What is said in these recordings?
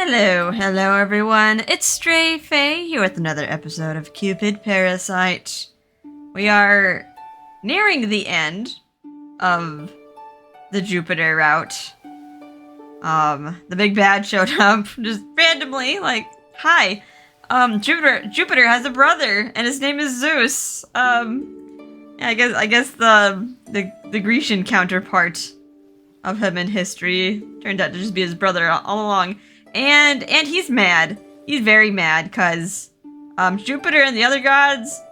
Hello everyone. It's Stray Faye here with another episode of Cupid Parasite. We are nearing the end of the Jupiter route. The big bad showed up just randomly, like, hi. Jupiter has a brother and his name is Zeus. I guess the Grecian counterpart of him in history turned out to just be his brother all along. And he's mad. He's very mad because Jupiter and the other gods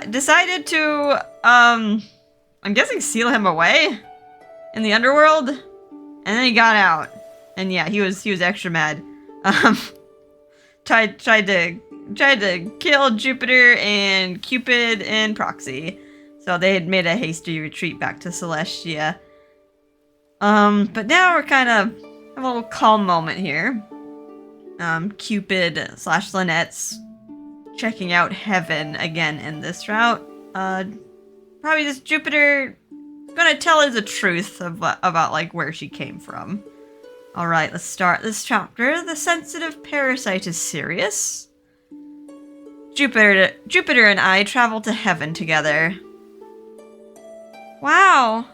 decided to I'm guessing seal him away in the underworld, and then he got out. And yeah, he was extra mad. Tried to kill Jupiter and Cupid in proxy. So they had made a hasty retreat back to Celestia. But now we're kind of have a little calm moment here. Cupid / Lynette's checking out heaven again in this route. Probably just Jupiter gonna tell her the truth about like where she came from. Alright, let's start this chapter. The sensitive parasite is serious. Jupiter and I traveled to heaven together. Wow.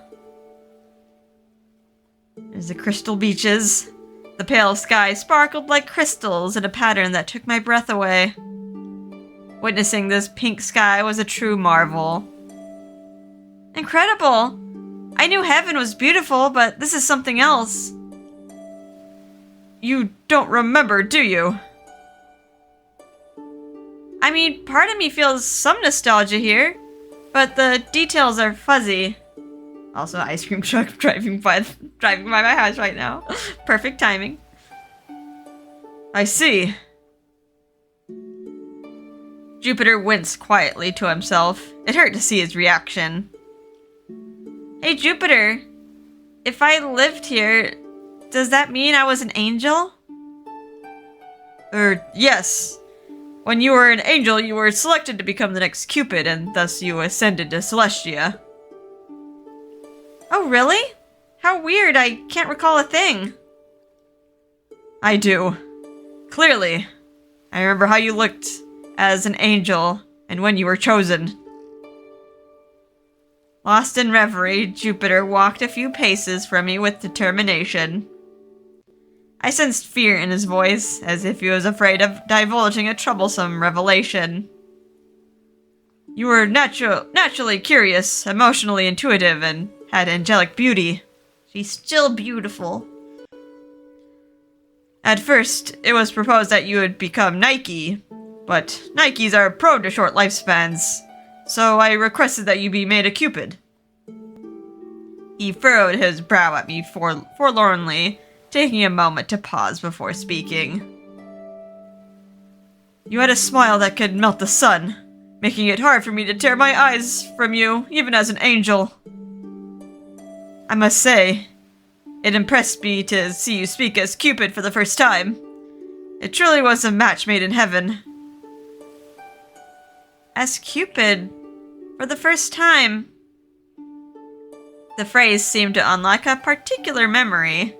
There's the crystal beaches. The pale sky sparkled like crystals in a pattern that took my breath away. Witnessing this pink sky was a true marvel. Incredible! I knew heaven was beautiful, but this is something else. You don't remember, do you? I mean, part of me feels some nostalgia here, but the details are fuzzy. Also, ice cream truck driving by my house right now. Perfect timing. I see. Jupiter winced quietly to himself. It hurt to see his reaction. Hey, Jupiter. If I lived here, does that mean I was an angel? Yes. When you were an angel, you were selected to become the next Cupid, and thus you ascended to Celestia. Oh, really? How weird, I can't recall a thing. I do. Clearly. I remember how you looked as an angel, and when you were chosen. Lost in reverie, Jupiter walked a few paces from me with determination. I sensed fear in his voice, as if he was afraid of divulging a troublesome revelation. You were naturally curious, emotionally intuitive, and had angelic beauty. She's still beautiful. At first, it was proposed that you would become Nike, but Nikes are prone to short lifespans, so I requested that you be made a Cupid. He furrowed his brow at me forlornly, taking a moment to pause before speaking. You had a smile that could melt the sun, making it hard for me to tear my eyes from you, even as an angel. I must say, it impressed me to see you speak as Cupid for the first time. It truly was a match made in heaven. As Cupid, for the first time. The phrase seemed to unlock a particular memory.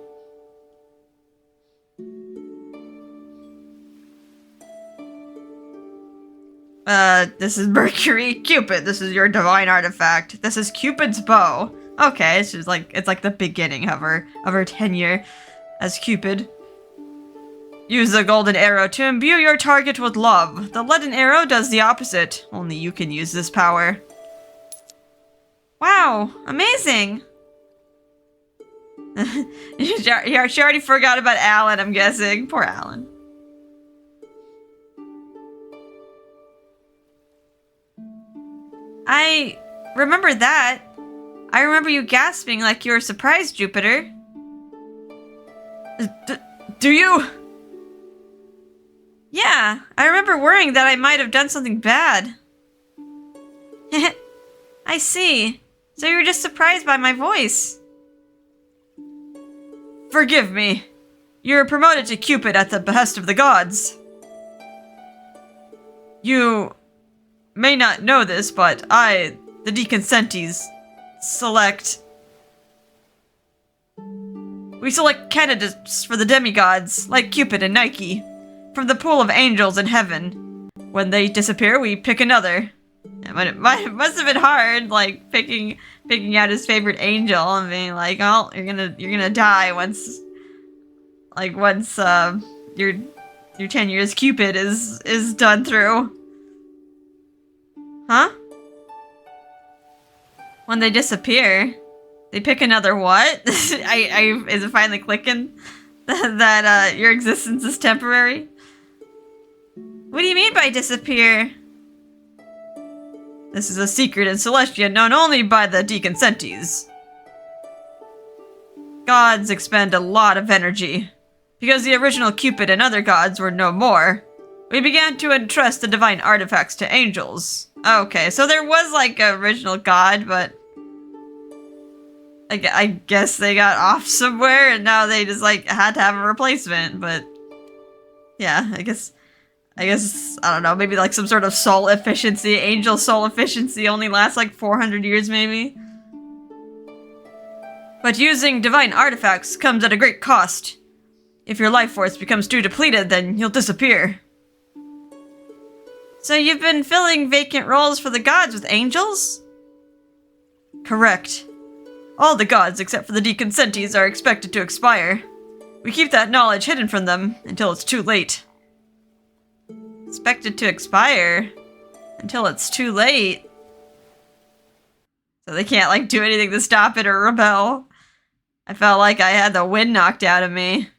This is Mercury. Cupid, this is your divine artifact. This is Cupid's bow. Okay, it's like the beginning of her tenure as Cupid. Use the golden arrow to imbue your target with love. The leaden arrow does the opposite. Only you can use this power. Wow, amazing! She already forgot about Alan, I'm guessing. Poor Alan. I remember that. I remember you gasping like you were surprised, Jupiter. Do you? Yeah, I remember worrying that I might have done something bad. I see. So you were just surprised by my voice. Forgive me. You were promoted to Cupid at the behest of the gods. You may not know this, but I, the Deconsentes, select We select candidates for the demigods, like Cupid and Nike, from the pool of angels in heaven. When they disappear, we pick another. It must have been hard, like, picking out his favorite angel and being like, oh, you're gonna die once your 10 years Cupid is done through. Huh? When they disappear, they pick another what? Is it finally clicking that your existence is temporary? What do you mean by disappear? This is a secret in Celestia known only by the deconsentees. Gods expend a lot of energy. Because the original Cupid and other gods were no more, we began to entrust the divine artifacts to angels. Okay, so there was like an original god, but I guess they got off somewhere and now they just like had to have a replacement, but yeah, I guess, I don't know, maybe like some sort of soul efficiency, angel soul efficiency only lasts like 400 years maybe. But using divine artifacts comes at a great cost. If your life force becomes too depleted, then you'll disappear. So you've been filling vacant roles for the gods with angels? Correct. All the gods except for the deconsentees are expected to expire. We keep that knowledge hidden from them until it's too late. Expected to expire? Until it's too late? So they can't like do anything to stop it or rebel? I felt like I had the wind knocked out of me.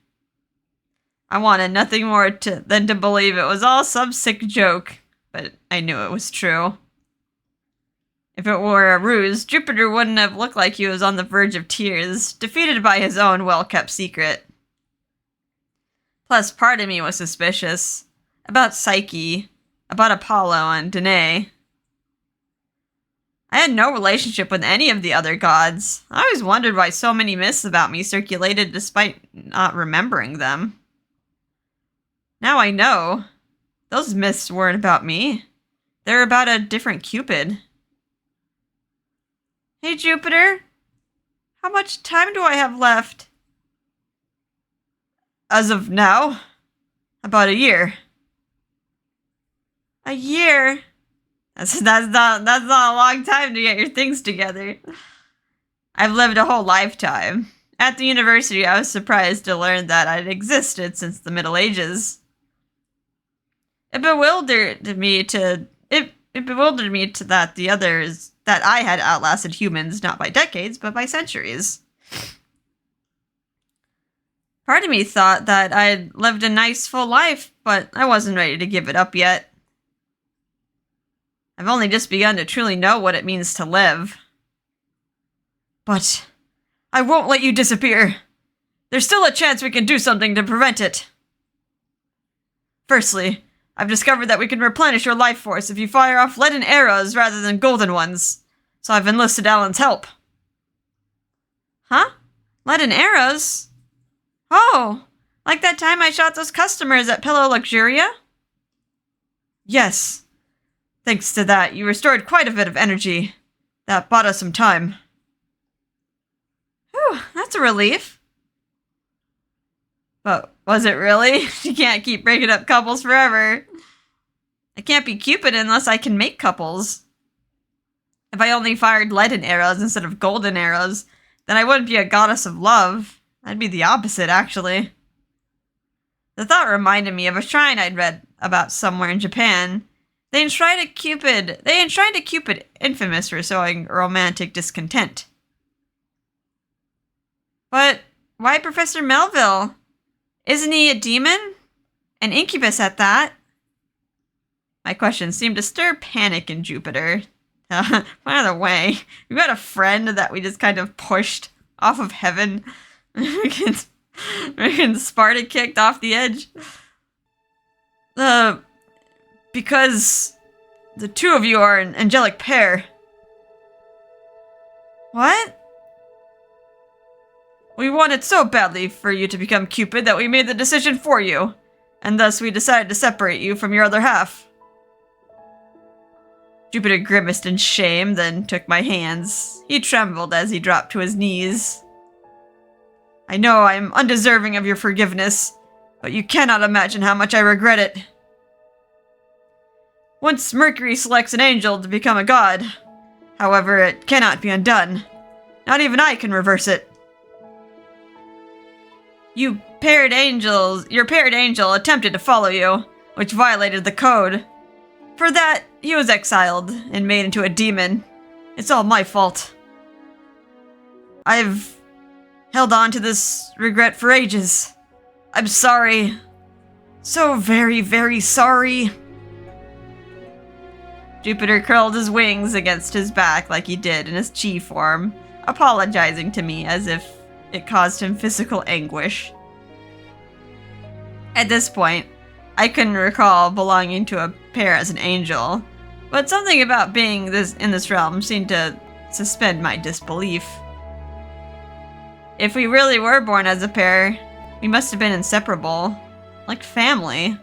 I wanted nothing more than to believe it was all some sick joke, but I knew it was true. If it were a ruse, Jupiter wouldn't have looked like he was on the verge of tears, defeated by his own well-kept secret. Plus, part of me was suspicious. About Psyche, about Apollo and Danae. I had no relationship with any of the other gods. I always wondered why so many myths about me circulated despite not remembering them. Now I know. Those myths weren't about me. They're about a different Cupid. Hey, Jupiter. How much time do I have left? As of now, about a year. A year? That's not a long time to get your things together. I've lived a whole lifetime. At the university, I was surprised to learn that I'd existed since the Middle Ages. It bewildered me to that the others that I had outlasted humans not by decades but by centuries. Part of me thought that I'd lived a nice full life, but I wasn't ready to give it up yet. I've only just begun to truly know what it means to live. But I won't let you disappear. There's still a chance we can do something to prevent it. Firstly, I've discovered that we can replenish your life force if you fire off leaden arrows rather than golden ones, so I've enlisted Alan's help. Huh? Leaden arrows? Oh, like that time I shot those customers at Pillow Luxuria? Yes. Thanks to that, you restored quite a bit of energy. That bought us some time. Whew, that's a relief. But was it really? You can't keep breaking up couples forever. I can't be Cupid unless I can make couples. If I only fired leaden arrows instead of golden arrows, then I wouldn't be a goddess of love. I'd be the opposite, actually. The thought reminded me of a shrine I'd read about somewhere in Japan. They enshrined a Cupid infamous for sowing romantic discontent. But why Professor Melville? Isn't he a demon? An incubus at that? My question seemed to stir panic in Jupiter. By the way, we got a friend that we just kind of pushed off of heaven. Freaking Sparta kicked off the edge. Because the two of you are an angelic pair. What? We wanted so badly for you to become Cupid that we made the decision for you, and thus we decided to separate you from your other half. Jupiter grimaced in shame, then took my hands. He trembled as he dropped to his knees. I know I am undeserving of your forgiveness, but you cannot imagine how much I regret it. Once Mercury selects an angel to become a god, however, it cannot be undone. Not even I can reverse it. Your paired angel attempted to follow you, which violated the code. For that, he was exiled and made into a demon. It's all my fault. I've held on to this regret for ages. I'm sorry. So very, very sorry. Jupiter curled his wings against his back like he did in his chi form, apologizing to me as if it caused him physical anguish. At this point, I couldn't recall belonging to a pair as an angel, but something about being in this realm seemed to suspend my disbelief. If we really were born as a pair, we must have been inseparable, like family.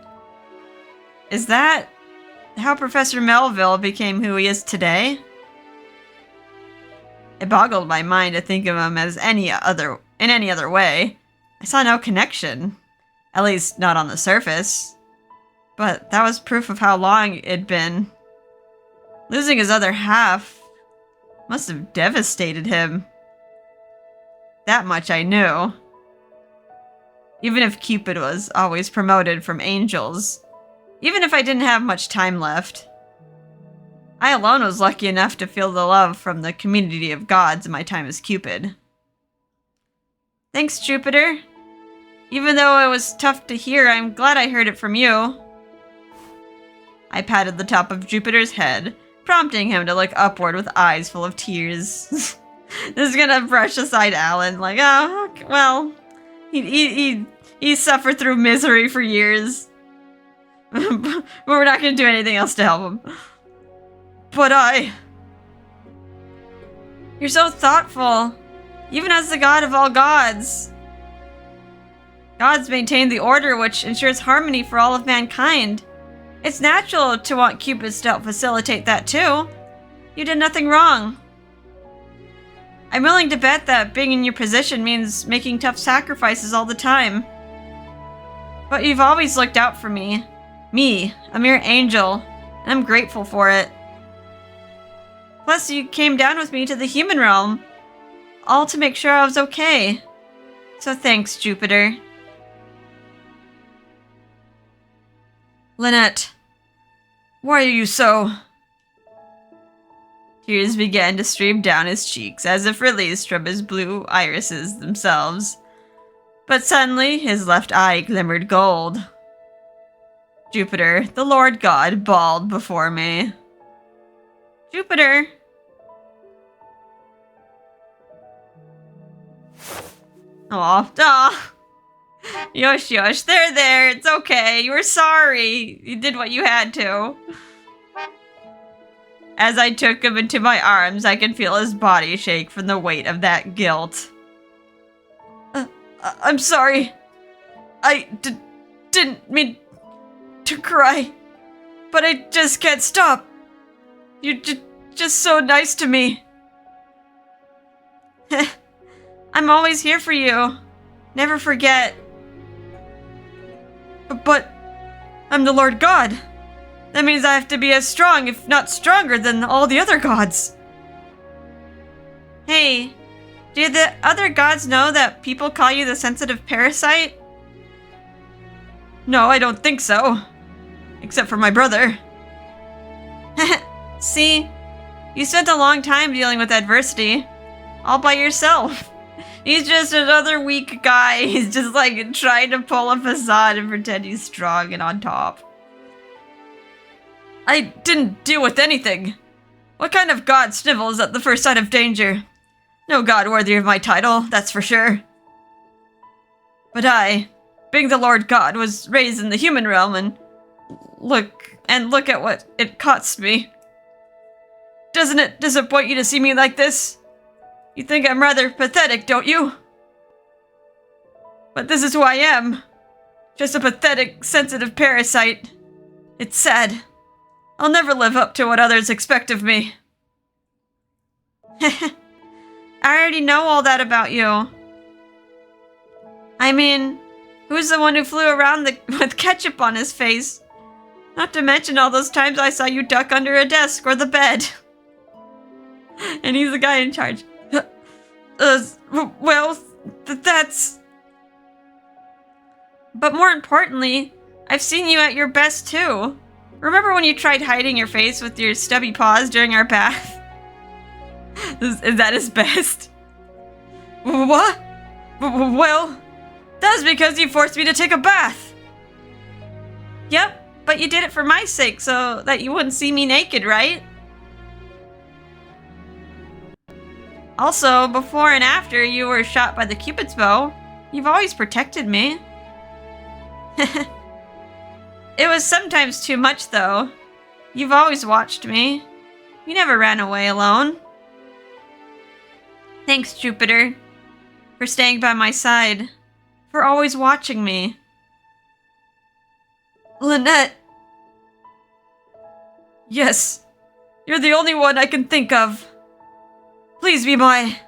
Is that how Professor Melville became who he is today? It boggled my mind to think of him as any other way. I saw no connection, at least not on the surface. But that was proof of how long it'd been. Losing his other half must have devastated him. That much I knew. Even if Cupid was always promoted from angels, even if I didn't have much time left, I alone was lucky enough to feel the love from the community of gods in my time as Cupid. Thanks, Jupiter. Even though it was tough to hear, I'm glad I heard it from you. I patted the top of Jupiter's head, prompting him to look upward with eyes full of tears. This is gonna brush aside Alan, like, oh, well, he suffered through misery for years. But we're not gonna do anything else to help him. But You're so thoughtful, even as the god of all gods. Gods maintain the order which ensures harmony for all of mankind. It's natural to want Cupid to help facilitate that too. You did nothing wrong. I'm willing to bet that being in your position means making tough sacrifices all the time. But you've always looked out for me. Me, a mere angel, and I'm grateful for it. Plus, you came down with me to the human realm, all to make sure I was okay. So thanks, Jupiter. Lynette, why are you so... Tears began to stream down his cheeks as if released from his blue irises themselves. But suddenly, his left eye glimmered gold. Jupiter, the Lord God, bawled before me. Jupiter! Aw. Yosh, there, it's okay, you were sorry. You did what you had to. As I took him into my arms, I could feel his body shake from the weight of that guilt. I'm sorry. I didn't mean to cry, but I just can't stop. You're just so nice to me. I'm always here for you. Never forget. But I'm the Lord God. That means I have to be as strong, if not stronger, than all the other gods. Hey, do the other gods know that people call you the sensitive parasite? No, I don't think so. Except for my brother. See? You spent a long time dealing with adversity. All by yourself. He's just another weak guy. He's just like trying to pull a facade and pretend he's strong and on top. I didn't deal with anything. What kind of god snivels at the first sign of danger? No god worthy of my title, that's for sure. But I, being the Lord God, was raised in the human realm and look at what it costs me. Doesn't it disappoint you to see me like this? You think I'm rather pathetic, don't you? But this is who I am. Just a pathetic, sensitive parasite. It's sad. I'll never live up to what others expect of me. I already know all that about you. I mean, who's the one who flew around with ketchup on his face? Not to mention all those times I saw you duck under a desk or the bed. And he's the guy in charge. Well, that's... But more importantly, I've seen you at your best too. Remember when you tried hiding your face with your stubby paws during our bath? Is that his best? What? Well, that's because you forced me to take a bath. Yep, but you did it for my sake so that you wouldn't see me naked, right? Also, before and after you were shot by the Cupid's bow, you've always protected me. It was sometimes too much, though. You've always watched me. You never ran away alone. Thanks, Jupiter, for staying by my side, for always watching me. Lynette. Yes, you're the only one I can think of. Please be my...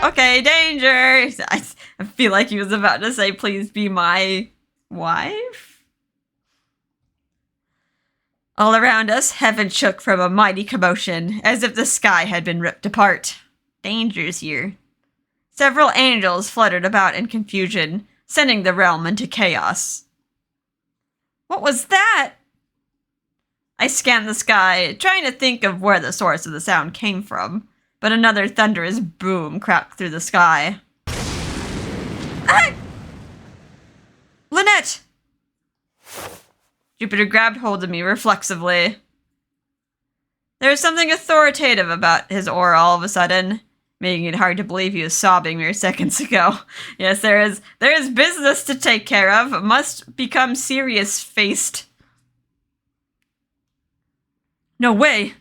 okay, danger! I feel like he was about to say, please be my wife? All around us, heaven shook from a mighty commotion, as if the sky had been ripped apart. Danger's here. Several angels fluttered about in confusion, sending the realm into chaos. What was that? I scanned the sky, trying to think of where the source of the sound came from, but another thunderous boom cracked through the sky. Ah! Lynette! Jupiter grabbed hold of me reflexively. There was something authoritative about his aura all of a sudden, making it hard to believe he was sobbing mere seconds ago. Yes, there is business to take care of. Must become serious-faced. No way!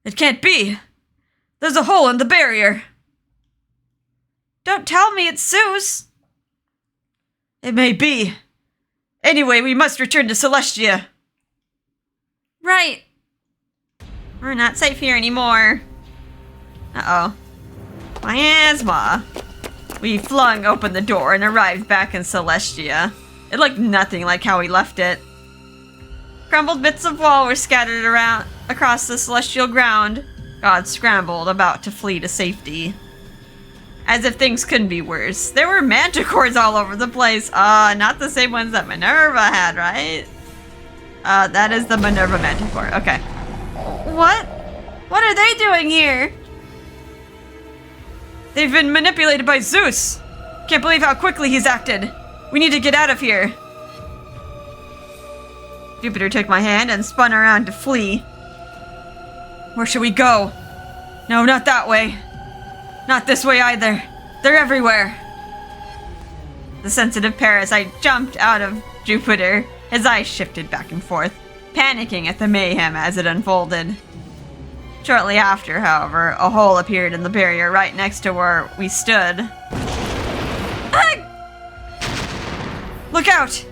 It can't be! There's a hole in the barrier! Don't tell me it's Zeus! It may be. Anyway, we must return to Celestia. Right. We're not safe here anymore. Uh-oh. Miasma. We flung open the door and arrived back in Celestia. It looked nothing like how we left it. Crumbled bits of wall were scattered around across the celestial ground. God scrambled about to flee to safety. As if things couldn't be worse. There were manticores all over the place. Not the same ones that Minerva had, right? That is the Minerva manticore. Okay. What? What are they doing here? They've been manipulated by Zeus. Can't believe how quickly he's acted. We need to get out of here. Jupiter took my hand and spun around to flee. Where should we go? No, not that way. Not this way either. They're everywhere. The sensitive Parasite jumped out of Jupiter. His eyes shifted back and forth, panicking at the mayhem as it unfolded. Shortly after, however, a hole appeared in the barrier right next to where we stood. Ah! Look out!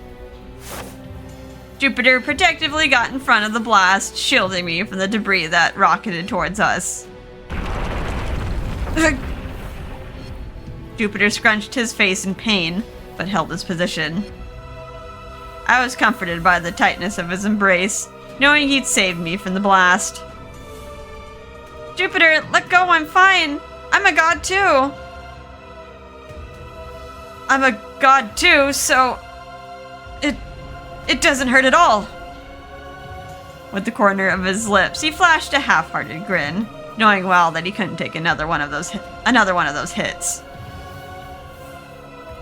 Jupiter protectively got in front of the blast, shielding me from the debris that rocketed towards us. Jupiter scrunched his face in pain, but held his position. I was comforted by the tightness of his embrace, knowing he'd saved me from the blast. Jupiter, let go, I'm fine. I'm a god too. I'm a god too, so... It doesn't hurt at all. With the corner of his lips, he flashed a half-hearted grin, knowing well that he couldn't take another one of those hits.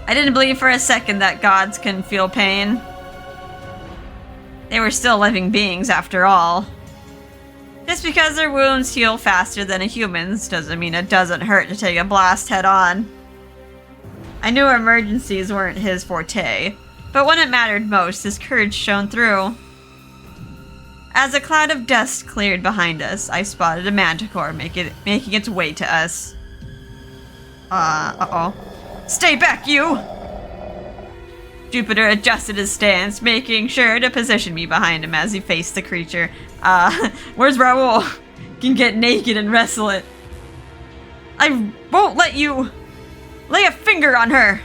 I didn't believe for a second that gods can feel pain. They were still living beings after all. Just because their wounds heal faster than a human's doesn't mean it doesn't hurt to take a blast head on. I knew emergencies weren't his forte, but when it mattered most, his courage shone through. As a cloud of dust cleared behind us, I spotted a manticore making its way to us. Uh-oh. Stay back, you! Jupiter adjusted his stance, making sure to position me behind him as he faced the creature. Where's Raoul? Can get naked and wrestle it. I won't let you lay a finger on her!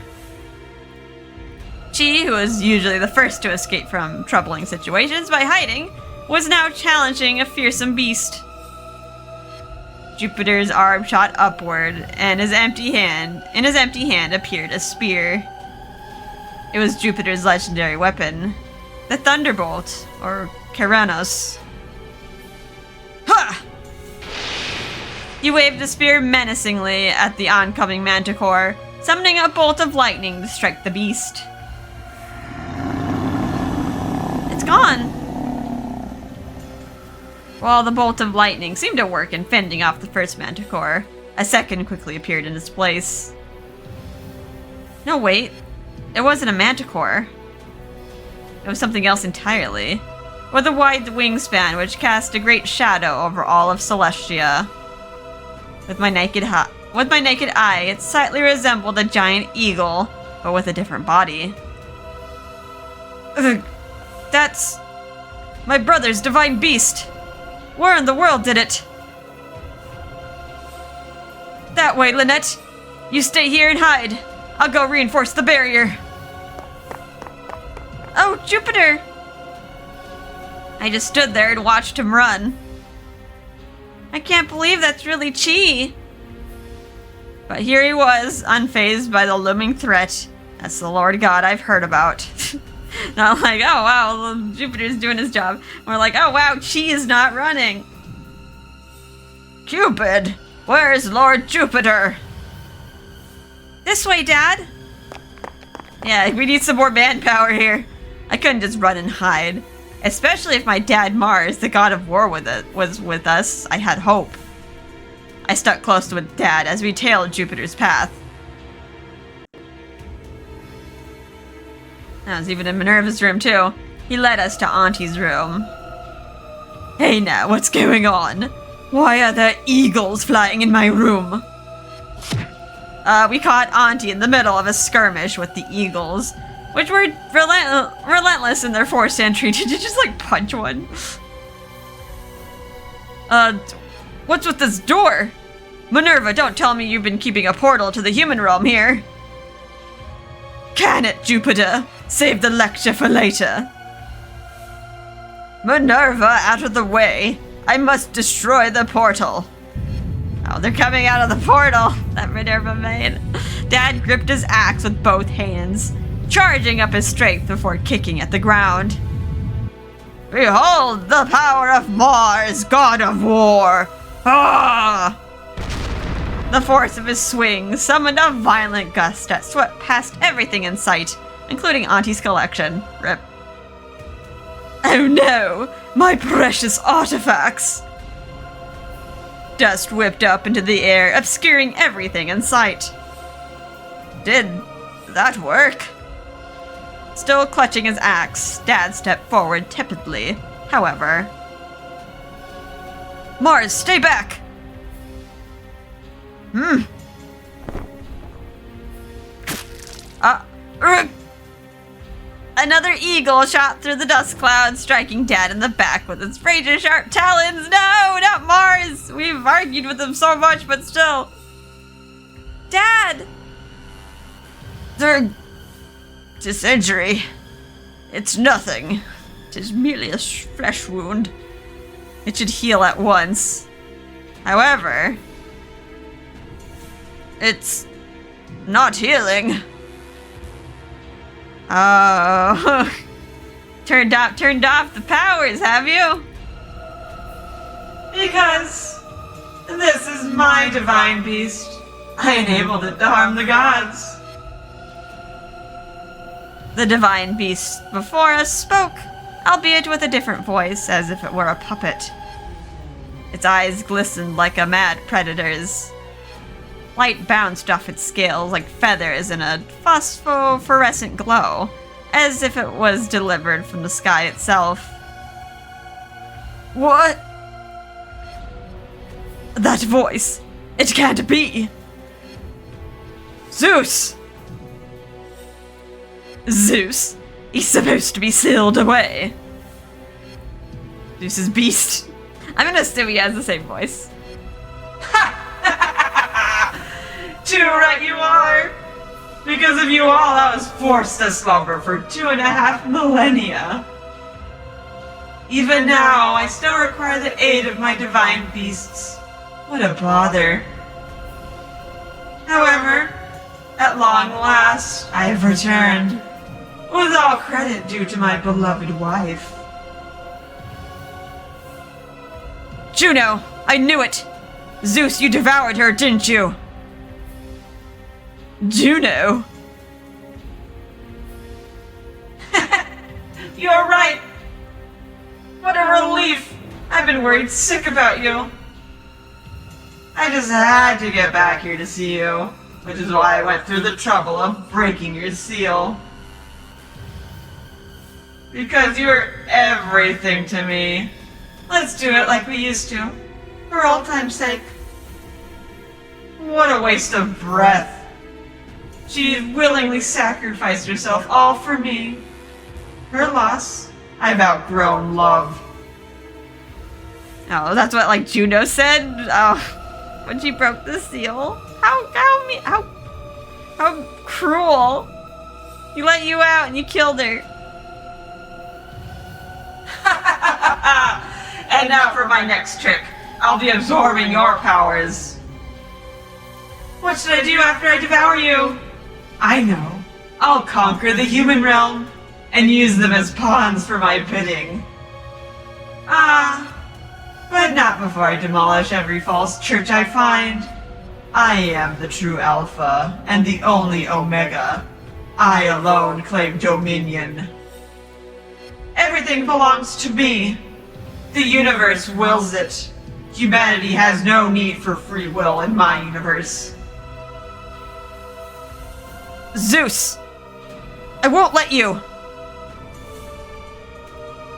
She, who is usually the first to escape from troubling situations by hiding, was now challenging a fearsome beast. Jupiter's arm shot upward, and in his empty hand appeared a spear. It was Jupiter's legendary weapon, the Thunderbolt, or Keranos. Ha! He waved the spear menacingly at the oncoming manticore, summoning a bolt of lightning to strike the beast. It's gone. While the bolt of lightning seemed to work in fending off the first manticore, a second quickly appeared in its place. No, wait. It wasn't a manticore. It was something else entirely, with a wide wingspan which cast a great shadow over all of Celestia. With my naked eye, it slightly resembled a giant eagle, but with a different body. That's my brother's divine beast. Where in the world did it? That way, Lynette. You stay here and hide. I'll go reinforce the barrier. Oh, Jupiter! I just stood there and watched him run. I can't believe that's really Chi. But here he was, unfazed by the looming threat. That's the Lord God I've heard about. Not like, oh wow, Jupiter's doing his job. We're like, oh wow, Chi is not running. Cupid, where's Lord Jupiter? This way, Dad. Yeah, we need some more manpower here. I couldn't just run and hide. Especially if my dad Mars, the god of war was with us. I had hope. I stuck close with Dad as we tailed Jupiter's path. I was even in Minerva's room too. He led us to Auntie's room. Hey now, what's going on? Why are there eagles flying in my room? We caught Auntie in the middle of a skirmish with the eagles, which were relentless in their forced entry. Did you just like punch one? What's with this door? Minerva, don't tell me you've been keeping a portal to the human realm here. Can it, Jupiter? Save the lecture for later. Minerva, out of the way. I must destroy the portal. Oh, they're coming out of the portal that Minerva made. Dad gripped his axe with both hands, charging up his strength before kicking at the ground. Behold the power of Mars, god of war! Ah! The force of his swing summoned a violent gust that swept past everything in sight, including Auntie's collection. Rip. Oh no! My precious artifacts! Dust whipped up into the air, obscuring everything in sight. Did that work? Still clutching his axe, Dad stepped forward tepidly, however. Mars, stay back! Another eagle shot through the dust cloud, striking Dad in the back with its razor-sharp talons. No, not Mars! We've argued with him so much, but still. Dad! This injury, it's nothing. It is merely a flesh wound. It should heal at once. However, it's not healing. Oh, turned off the powers, have you? Because this is my divine beast. I enabled it to harm the gods. The divine beast before us spoke, albeit with a different voice, as if it were a puppet. Its eyes glistened like a mad predator's. Light bounced off its scales like feathers in a phosphorescent glow, as if it was delivered from the sky itself. What? That voice! It can't be! Zeus! Zeus? He's supposed to be sealed away. Zeus's beast. I'm gonna assume he has the same voice. Too right you are! Because of you all, I was forced to slumber for 2.5 millennia. Even now, I still require the aid of my divine beasts. What a bother. However, at long last, I have returned, with all credit due to my beloved wife. Juno! I knew it! Zeus, you devoured her, didn't you? Juno? You're right! What a relief! I've been worried sick about you. I just had to get back here to see you, which is why I went through the trouble of breaking your seal. Because you're everything to me. Let's do it like we used to, for old time's sake. What a waste of breath. She willingly sacrificed herself all for me. Her loss, I've outgrown love. Oh, that's what, like, Juno said? Oh. When she broke the seal? How cruel. He let you out and you killed her. And now for my next trick. I'll be absorbing your powers. What should I do after I devour you? I know. I'll conquer the human realm and use them as pawns for my bidding. But not before I demolish every false church I find. I am the true Alpha and the only Omega. I alone claim dominion. Everything belongs to me. The universe wills it. Humanity has no need for free will in my universe. Zeus! I won't let you!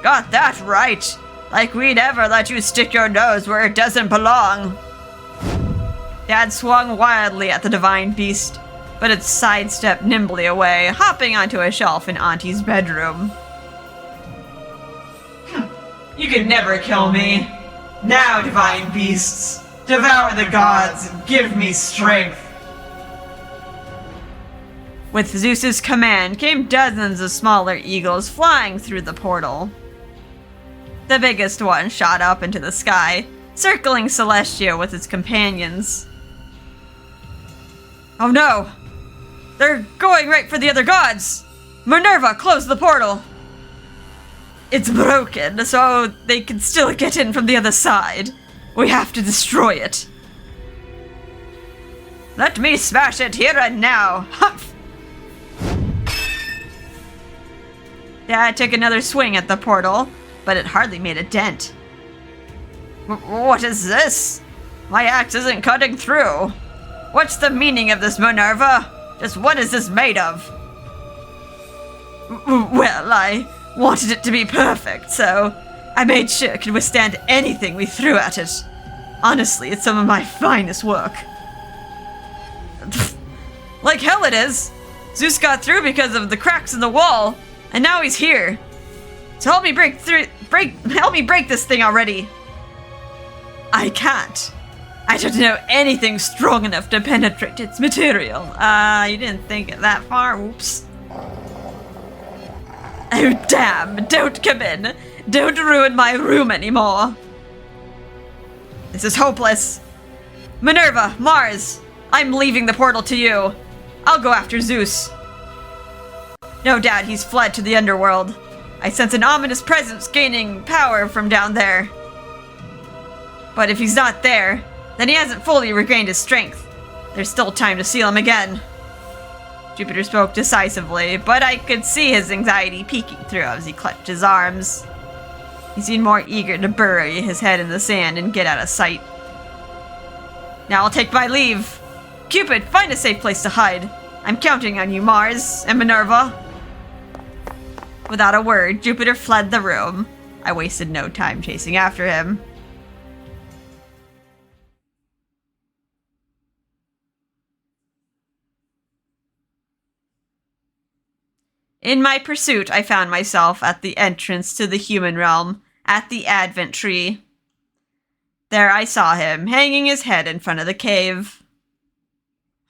Got that right! Like we'd ever let you stick your nose where it doesn't belong. Dad swung wildly at the divine beast, but it sidestepped nimbly away, hopping onto a shelf in Auntie's bedroom. You could never kill me. Now, divine beasts, devour the gods and give me strength. With Zeus's command came dozens of smaller eagles flying through the portal. The biggest one shot up into the sky, circling Celestia with its companions. Oh no! They're going right for the other gods! Minerva, close the portal! It's broken, so they can still get in from the other side. We have to destroy it. Let me smash it here and now! Humph! Dad took another swing at the portal, but it hardly made a dent. What is this? My axe isn't cutting through. What's the meaning of this, Minerva? Just what is this made of? Well, I wanted it to be perfect, so I made sure it could withstand anything we threw at it. Honestly, it's some of my finest work. Like hell it is! Zeus got through because of the cracks in the wall, and now he's here. So help me break this thing already. I can't. I don't know anything strong enough to penetrate its material. You didn't think it that far. Oops. Oh, damn. Don't come in. Don't ruin my room anymore. This is hopeless. Minerva, Mars, I'm leaving the portal to you. I'll go after Zeus. No, Dad, he's fled to the underworld. I sense an ominous presence gaining power from down there. But if he's not there, then he hasn't fully regained his strength. There's still time to seal him again. Jupiter spoke decisively, but I could see his anxiety peeking through as he clutched his arms. He seemed more eager to bury his head in the sand and get out of sight. Now I'll take my leave. Cupid, find a safe place to hide. I'm counting on you, Mars and Minerva. Without a word, Jupiter fled the room. I wasted no time chasing after him. In my pursuit, I found myself at the entrance to the human realm, at the Advent Tree. There I saw him, hanging his head in front of the cave.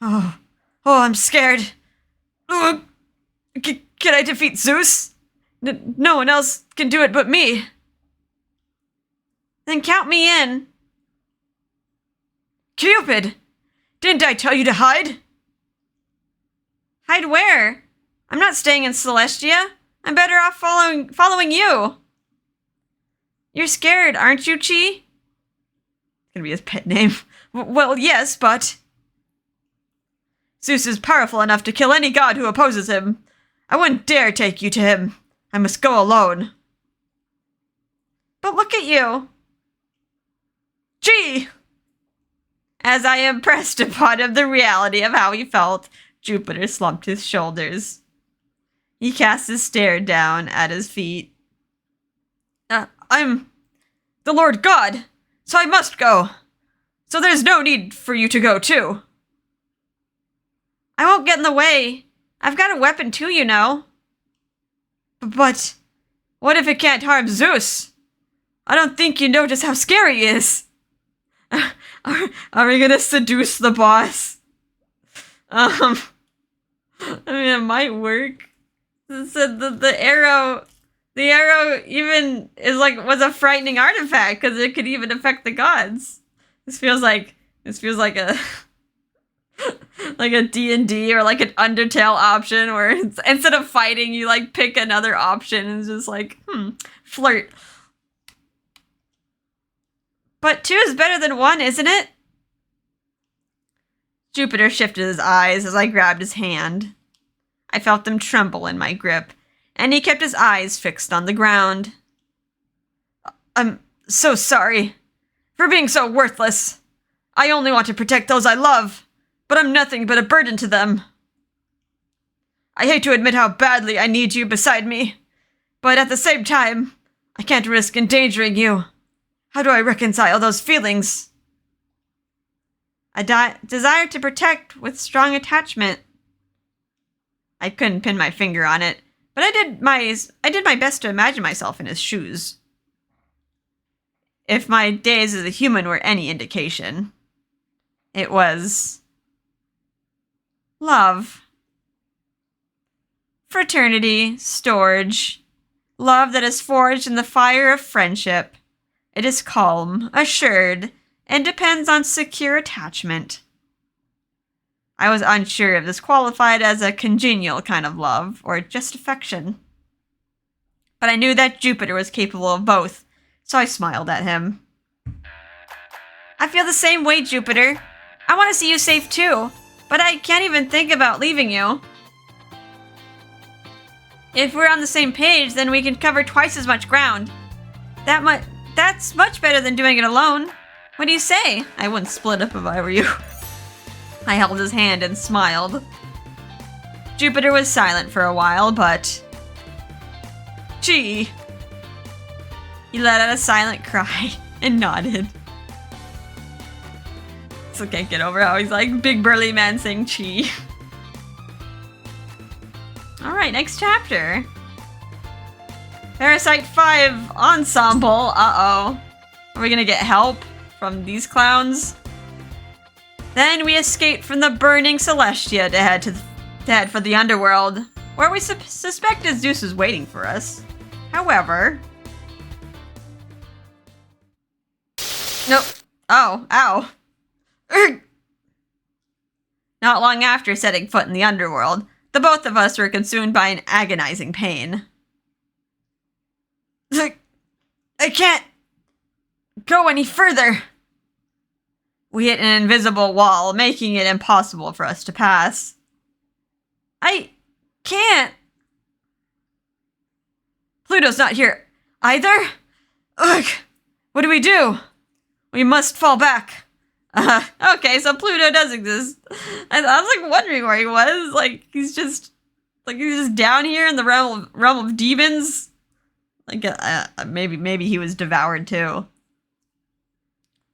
Oh, I'm scared. Ugh. Can I defeat Zeus? No one else can do it but me. Then count me in. Cupid! Didn't I tell you to hide? Hide where? I'm not staying in Celestia. I'm better off following you. You're scared, aren't you, Chi? It's gonna be his pet name. Well, yes, but... Zeus is powerful enough to kill any god who opposes him. I wouldn't dare take you to him. I must go alone. But look at you. Gee! As I impressed upon him the reality of how he felt, Jupiter slumped his shoulders. He cast his stare down at his feet. I'm the Lord God, so I must go. So there's no need for you to go too. I won't get in the way. I've got a weapon too, you know. But what if it can't harm Zeus? I don't think you know just how scary he is. Are we gonna seduce the boss? I mean, it might work. So the arrow even was a frightening artifact because it could even affect the gods. This feels like a like a D&D or like an Undertale option where instead of fighting you like pick another option and it's just like flirt. But 2 is better than 1, isn't it? Jupiter shifted his eyes as I grabbed his hand. I felt them tremble in my grip, and he kept his eyes fixed on the ground. I'm so sorry for being so worthless. I only want to protect those I love, but I'm nothing but a burden to them. I hate to admit how badly I need you beside me, but at the same time, I can't risk endangering you. How do I reconcile those feelings? I desire to protect with strong attachment. I couldn't pin my finger on it, but I did my best to imagine myself in his shoes. If my days as a human were any indication, it was love. Fraternity, storage, love that is forged in the fire of friendship. It is calm, assured, and depends on secure attachment. I was unsure if this qualified as a congenial kind of love, or just affection. But I knew that Jupiter was capable of both, so I smiled at him. I feel the same way, Jupiter. I want to see you safe too, but I can't even think about leaving you. If we're on the same page, then we can cover twice as much ground. That's much better than doing it alone. What do you say? I wouldn't split up if I were you. I held his hand and smiled. Jupiter was silent for a while, but... Gee. He let out a silent cry and nodded. Still can't get over how he's like big burly man saying chi. Alright, next chapter. Parasite 5 Ensemble. Uh-oh. Are we gonna get help from these clowns? Then we escaped from the burning Celestia to head for the underworld, where we suspected Zeus is waiting for us. However... Nope. Oh, ow. Urgh. Not long after setting foot in the underworld, the both of us were consumed by an agonizing pain. I can't go any further. We hit an invisible wall, making it impossible for us to pass. I can't. Pluto's not here either? Ugh. What do? We must fall back. Okay, so Pluto does exist. I was like wondering where he was. Like he's just down here in the realm of demons. Like maybe he was devoured too.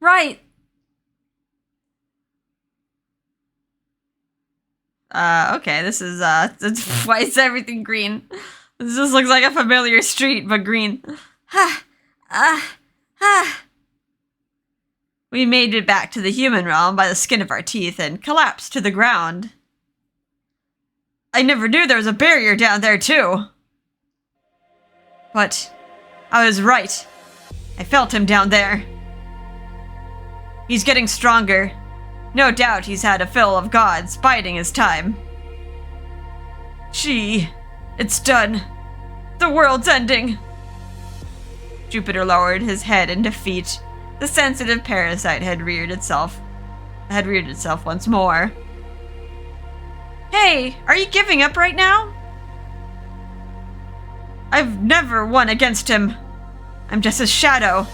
Right. Okay, this is why is everything green? This just looks like a familiar street, but green. We We made it back to the human realm by the skin of our teeth and collapsed to the ground. I never knew there was a barrier down there, too. But I was right. I felt him down there. He's getting stronger. No doubt he's had a fill of gods biding his time. It's done. The world's ending. Jupiter lowered his head in defeat. The sensitive parasite had reared itself once more. Hey, are you giving up right now? I've never won against him. I'm just his shadow.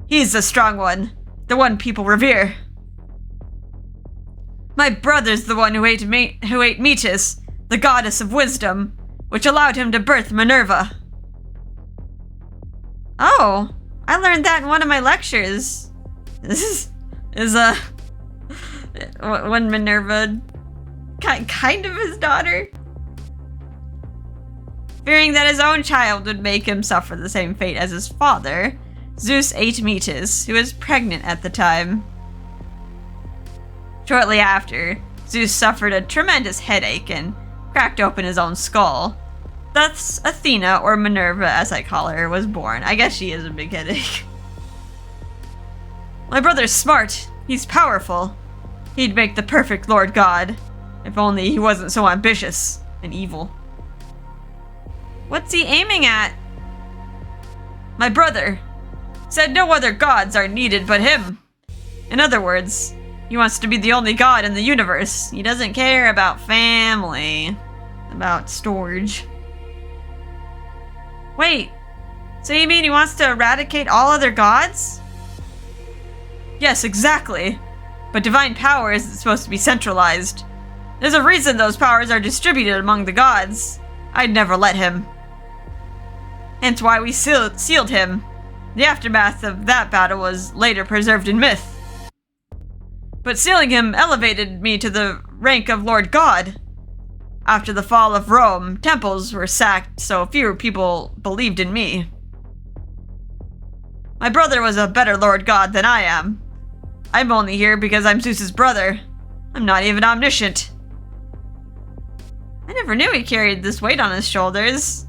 He's the strong one, the one people revere. My brother's the one who ate Metis, the goddess of wisdom, which allowed him to birth Minerva. Oh, I learned that in one of my lectures. This is when Minerva kind of his daughter. Fearing that his own child would make him suffer the same fate as his father, Zeus ate Metis, who was pregnant at the time. Shortly after, Zeus suffered a tremendous headache and cracked open his own skull. Thus, Athena, or Minerva as I call her, was born. I guess she is a big headache. My brother's smart. He's powerful. He'd make the perfect Lord God. If only he wasn't so ambitious and evil. What's he aiming at? My brother said no other gods are needed but him. In other words, he wants to be the only god in the universe. He doesn't care about family, about storage. Wait, so you mean he wants to eradicate all other gods? Yes, exactly. But divine power isn't supposed to be centralized. There's a reason those powers are distributed among the gods. I'd never let him. Hence why we sealed him. The aftermath of that battle was later preserved in myth. But sealing him elevated me to the rank of Lord God. After the fall of Rome, temples were sacked, so fewer people believed in me. My brother was a better Lord God than I am. I'm only here because I'm Zeus's brother. I'm not even omniscient. I never knew he carried this weight on his shoulders.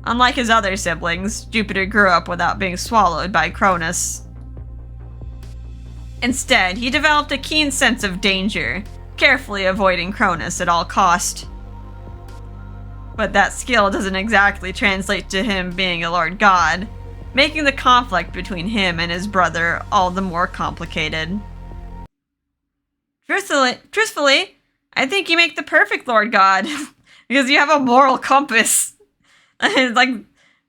Unlike his other siblings, Jupiter grew up without being swallowed by Cronus. Instead, he developed a keen sense of danger, carefully avoiding Cronus at all cost. But that skill doesn't exactly translate to him being a Lord God, making the conflict between him and his brother all the more complicated. Truthfully, I think you make the perfect Lord God, because you have a moral compass. like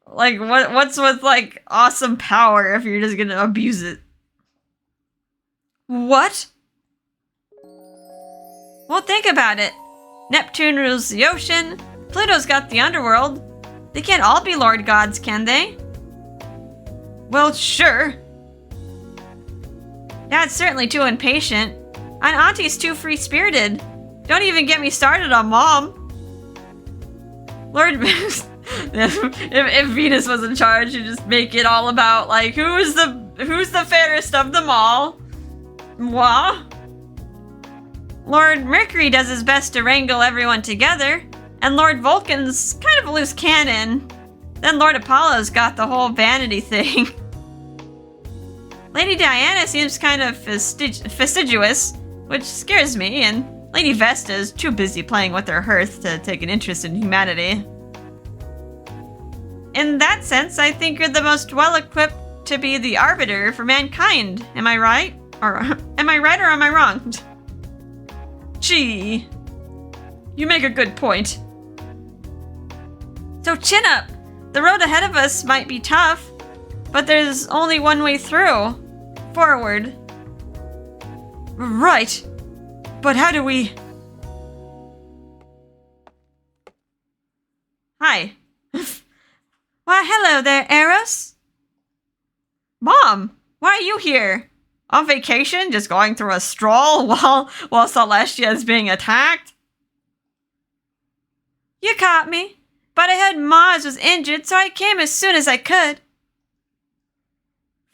what's with like awesome power if you're just gonna abuse it? What? Well, think about it. Neptune rules the ocean, Pluto's got the underworld. They can't all be Lord Gods, can they? Well, sure. Dad's certainly too impatient, and Auntie's too free-spirited. Don't even get me started on Mom. Lord, if Venus was in charge, she'd just make it all about like who's the fairest of them all. Moi? Lord Mercury does his best to wrangle everyone together, and Lord Vulcan's kind of a loose cannon. Then Lord Apollo's got the whole vanity thing. Lady Diana seems kind of fastidious, which scares me, and Lady Vesta's too busy playing with her hearth to take an interest in humanity. In that sense, I think you're the most well-equipped to be the arbiter for mankind. Am I right? Or am I right or am I wrong? Gee, you make a good point. So chin up. The road ahead of us might be tough, but there's only one way through. Forward. Right. But how do we... Hi. Why, hello there, Eros. Mom, why are you here? On vacation, just going through a stroll while Celestia is being attacked? You caught me, but I heard Mars was injured, so I came as soon as I could.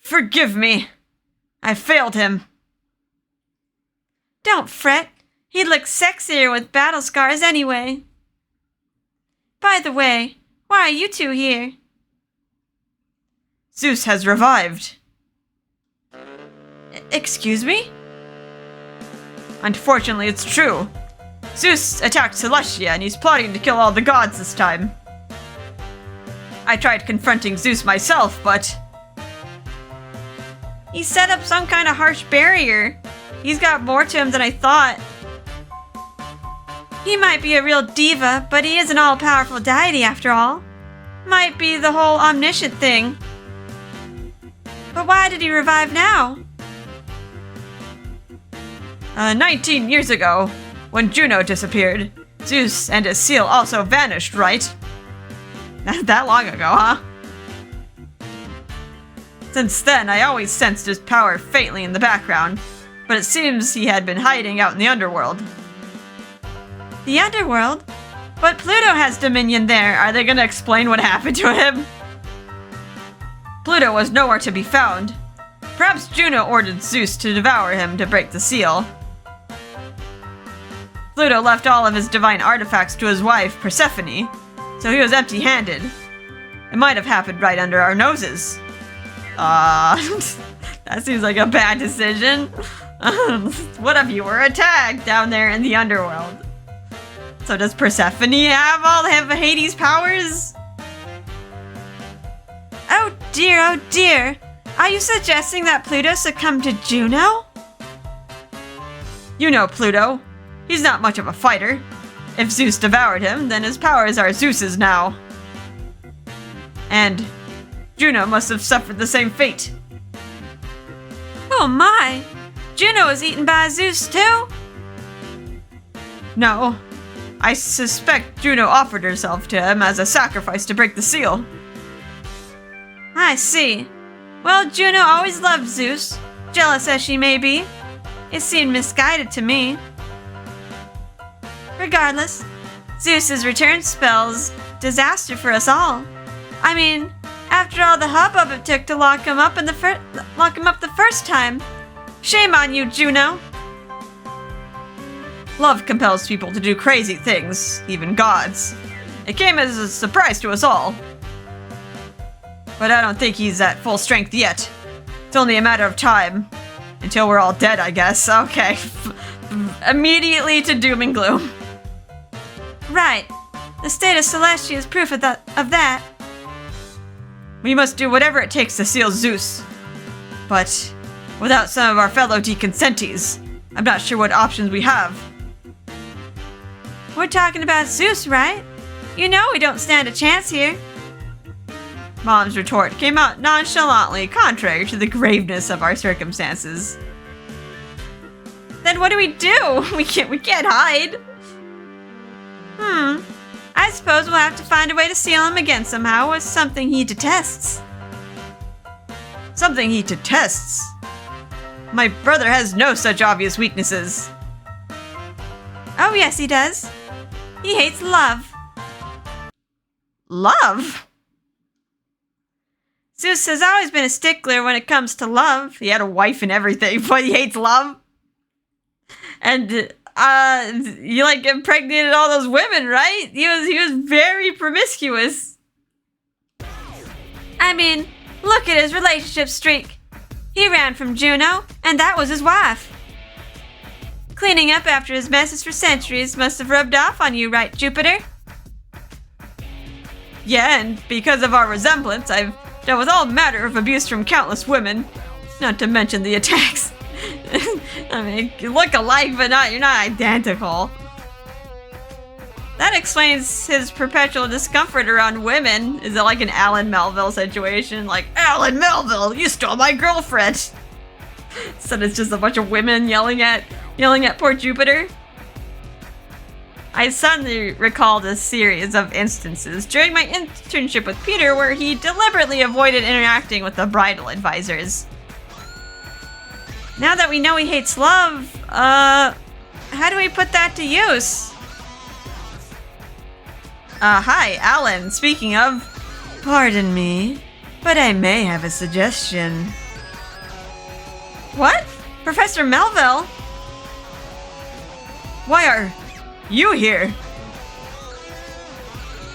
Forgive me. I failed him. Don't fret. He'd look sexier with battle scars anyway. By the way, why are you two here? Zeus has revived. Excuse me? Unfortunately, it's true. Zeus attacked Celestia, and he's plotting to kill all the gods this time. I tried confronting Zeus myself, but... He set up some kind of harsh barrier. He's got more to him than I thought. He might be a real diva, but he is an all-powerful deity after all. Might be the whole omniscient thing. But why did he revive now? 19 years ago, when Juno disappeared, Zeus and his seal also vanished, right? Not that long ago, huh? Since then, I always sensed his power faintly in the background, but it seems he had been hiding out in the underworld. The underworld? But Pluto has dominion there. Are they gonna explain what happened to him? Pluto was nowhere to be found. Perhaps Juno ordered Zeus to devour him to break the seal. Pluto left all of his divine artifacts to his wife, Persephone, so he was empty-handed. It might have happened right under our noses. That seems like a bad decision. What if you were attacked down there in the underworld? So does Persephone have Hades' powers? Oh dear. Are you suggesting that Pluto succumbed to Juno? You know Pluto. He's not much of a fighter. If Zeus devoured him, then his powers are Zeus's now. And Juno must have suffered the same fate. Oh my! Juno was eaten by Zeus too? No. I suspect Juno offered herself to him as a sacrifice to break the seal. I see. Well, Juno always loved Zeus, jealous as she may be. It seemed misguided to me. Regardless, Zeus's return spells disaster for us all. I mean, after all the hubbub it took to lock him up the first time. Shame on you, Juno. Love compels people to do crazy things, even gods. It came as a surprise to us all. But I don't think he's at full strength yet. It's only a matter of time. Until we're all dead, I guess. Okay. Immediately to doom and gloom. Right. The state of Celestia is proof of that. We must do whatever it takes to seal Zeus. But without some of our fellow deconsentes, I'm not sure what options we have. We're talking about Zeus, right? You know we don't stand a chance here. Mom's retort came out nonchalantly, contrary to the graveness of our circumstances. Then what do? We can't hide. I suppose we'll have to find a way to seal him again somehow with something he detests. Something he detests? My brother has no such obvious weaknesses. Oh yes, he does. He hates love. Love? Zeus has always been a stickler when it comes to love. He had a wife and everything, but he hates love? And, you, impregnated all those women, right? He was very promiscuous. I mean, look at his relationship streak. He ran from Juno, and that was his wife. Cleaning up after his messes for centuries must have rubbed off on you, right, Jupiter? Yeah, and because of our resemblance, I've dealt with all manner of abuse from countless women. Not to mention the attacks. I mean, you look alike, but you're not identical. That explains his perpetual discomfort around women. Is it like an Alan Melville situation? Like, Alan Melville, you stole my girlfriend! So it's just a bunch of women yelling at poor Jupiter? I suddenly recalled a series of instances during my internship with Peter where he deliberately avoided interacting with the bridal advisors. Now that we know he hates love, how do we put that to use? Hi, Alan. Speaking of... Pardon me, but I may have a suggestion. What? Professor Melville? Why are you here?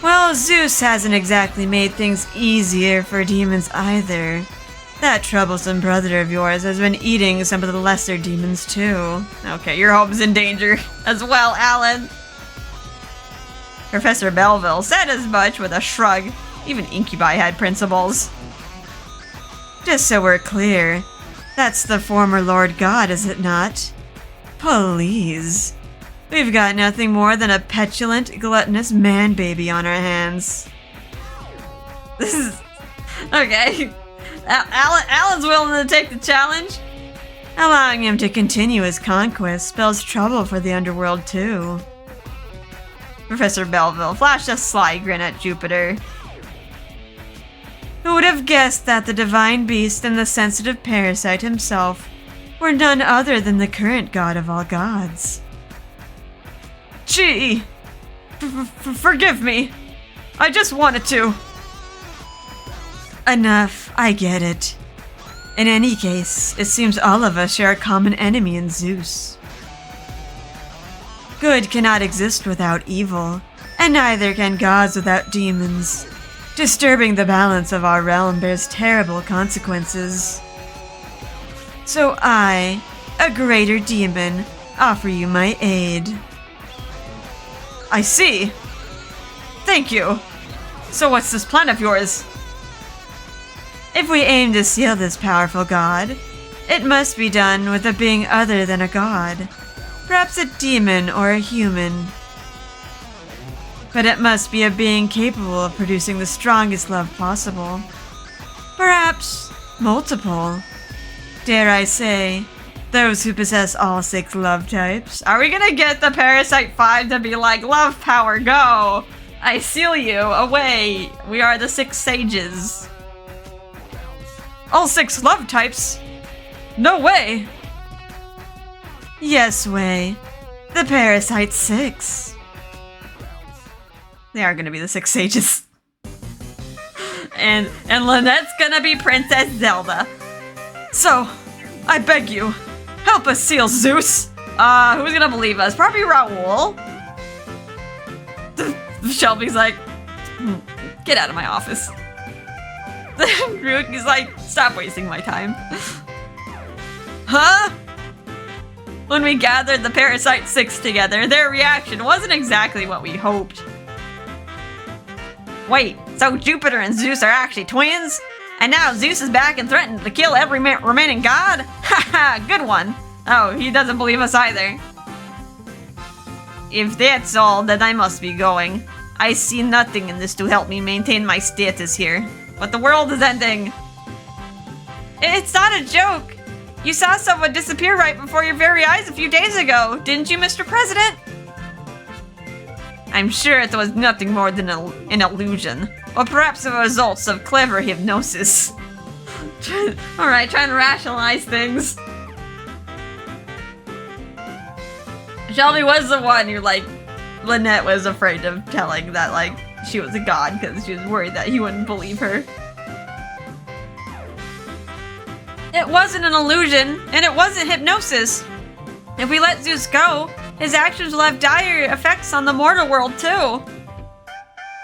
Well, Zeus hasn't exactly made things easier for demons either. That troublesome brother of yours has been eating some of the lesser demons too. Okay, your home's in danger as well, Alan. Professor Melville said as much with a shrug. Even incubi had principles. Just so we're clear, that's the former Lord God, is it not? Please. We've got nothing more than a petulant, gluttonous man-baby on our hands. This is... Okay. Alan's willing to take the challenge. Allowing him to continue his conquest spells trouble for the underworld too. Professor Melville flashed a sly grin at Jupiter. Who would have guessed that the divine beast and the sensitive parasite himself were none other than the current god of all gods? Gee! Forgive me. I just wanted to. Enough, I get it. In any case, it seems all of us share a common enemy in Zeus. Good cannot exist without evil, and neither can gods without demons. Disturbing the balance of our realm bears terrible consequences. So I, a greater demon, offer you my aid. I see. Thank you. So what's this plan of yours? If we aim to seal this powerful god, it must be done with a being other than a god. Perhaps a demon or a human. But it must be a being capable of producing the strongest love possible. Perhaps multiple. Dare I say, those who possess all 6 love types. Are we gonna get the Parasite 5 to be like, love power, go! I seal you, away! We are the 6 sages. All 6 love types? No way! Yes, way. The Parasite 6. They are gonna be the 6 sages. and Lynette's gonna be Princess Zelda. So, I beg you, help us seal Zeus! Who's gonna believe us? Probably Raoul. Shelby's like, get out of my office. Ryuki's like, stop wasting my time. Huh? When we gathered the Parasite 6 together, their reaction wasn't exactly what we hoped. Wait, so Jupiter and Zeus are actually twins? And now Zeus is back and threatened to kill every remaining god? Haha, good one. Oh, he doesn't believe us either. If that's all, then I must be going. I see nothing in this to help me maintain my status here. But the world is ending. It's not a joke. You saw someone disappear right before your very eyes a few days ago, didn't you, Mr. President? I'm sure it was nothing more than an illusion. Or perhaps the results of clever hypnosis. Alright, trying to rationalize things. Shelby was the one who, like, Lynette was afraid of telling that, like, she was a god because she was worried that he wouldn't believe her. It wasn't an illusion, and it wasn't hypnosis. If we let Zeus go, his actions will have dire effects on the mortal world too.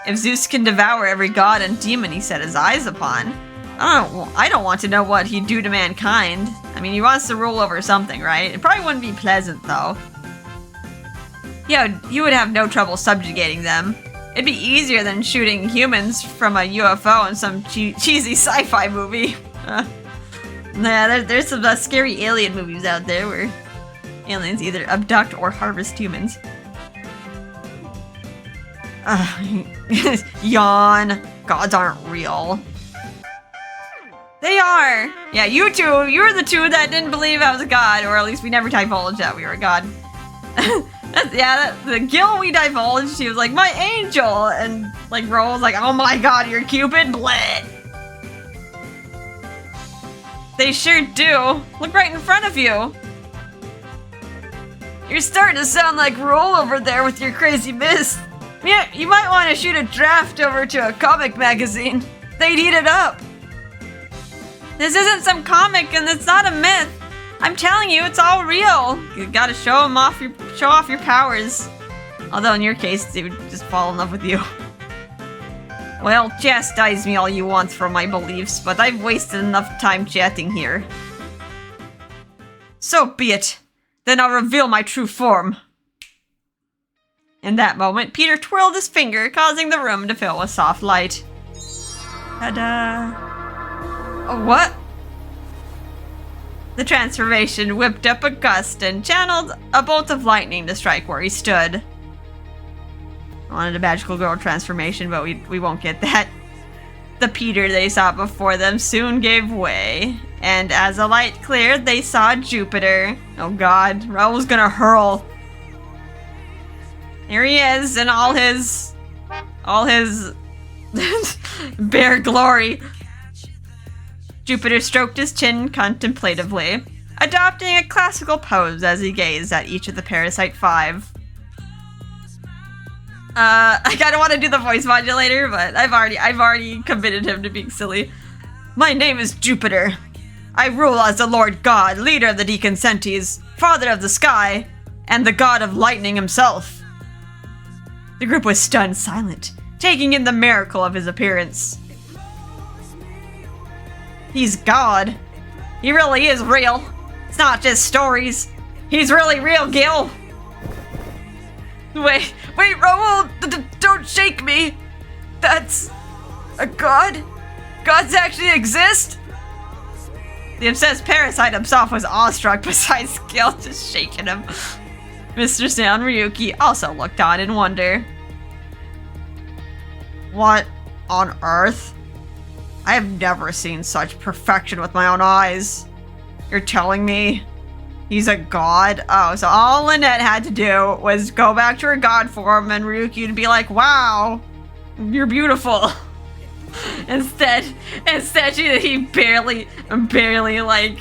If Zeus can devour every god and demon he set his eyes upon, I don't want to know what he'd do to mankind. I mean, he wants to rule over something, right? It probably wouldn't be pleasant, though. Yeah, you would have no trouble subjugating them. It'd be easier than shooting humans from a UFO in some cheesy sci-fi movie. Yeah, there's some scary alien movies out there where aliens either abduct or harvest humans. Yawn. Gods aren't real. They are! Yeah, you two, you were the two that didn't believe I was a god, or at least we never divulged that we were a god. The Gil we divulged, he was like, my angel! And like Ro was like, oh my god, you're Cupid? Bleh! They sure do. Look right in front of you. You're starting to sound like Roll over there with your crazy myths. Yeah, you might want to shoot a draft over to a comic magazine. They'd eat it up. This isn't some comic and it's not a myth. I'm telling you, it's all real. You gotta show off your powers. Although in your case, they would just fall in love with you. Well, chastise me all you want for my beliefs, but I've wasted enough time chatting here. So be it. Then I'll reveal my true form. In that moment, Peter twirled his finger, causing the room to fill with soft light. Ta-da! Oh, what? The transformation whipped up a gust and channeled a bolt of lightning to strike where he stood. I wanted a magical girl transformation, but we won't get that. The Peter they saw before them soon gave way, and as the light cleared, they saw Jupiter. Oh god, Raoul's gonna hurl. Here he is in all his bare glory. Jupiter stroked his chin contemplatively, adopting a classical pose as he gazed at each of the Parasite 5. I kinda want to do the voice modulator, but I've already committed him to being silly. My name is Jupiter. I rule as the Lord God, leader of the Deconsentes, father of the sky, and the god of lightning himself. The group was stunned silent, taking in the miracle of his appearance. He's God. He really is real. It's not just stories. He's really real, Gil. Wait, Raoul, don't shake me. That's a god? Gods actually exist? The obsessed Parasite himself was awestruck besides Gil just shaking him. Mr. Snail and Ryuki also looked on in wonder. What on earth? I have never seen such perfection with my own eyes. You're telling me he's a god? Oh, so all Lynette had to do was go back to her god form and Ryuki would be like, wow, you're beautiful. Instead he barely like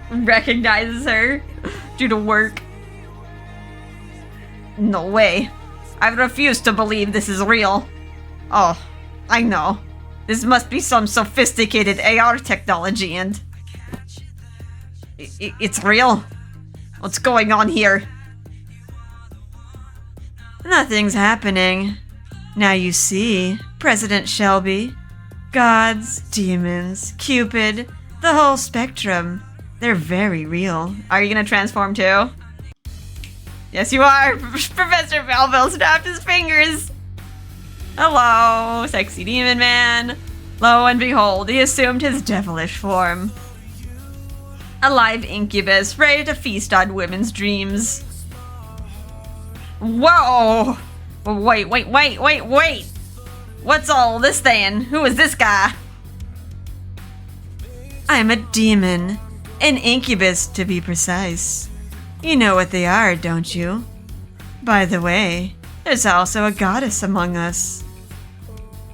recognizes her due to work. No way. I refuse to believe this is real. Oh, I know. This must be some sophisticated AR technology and... It's real? What's going on here? Nothing's happening. Now you see, President Shelby. Gods, demons, Cupid, the whole spectrum. They're very real. Are you gonna transform too? Yes, you are! Professor Melville snapped his fingers! Hello, sexy demon man. Lo and behold, he assumed his devilish form. A live incubus, ready to feast on women's dreams. Whoa! Wait. What's all this then? Who is this guy? I'm a demon. An incubus, to be precise. You know what they are, don't you? By the way, there's also a goddess among us.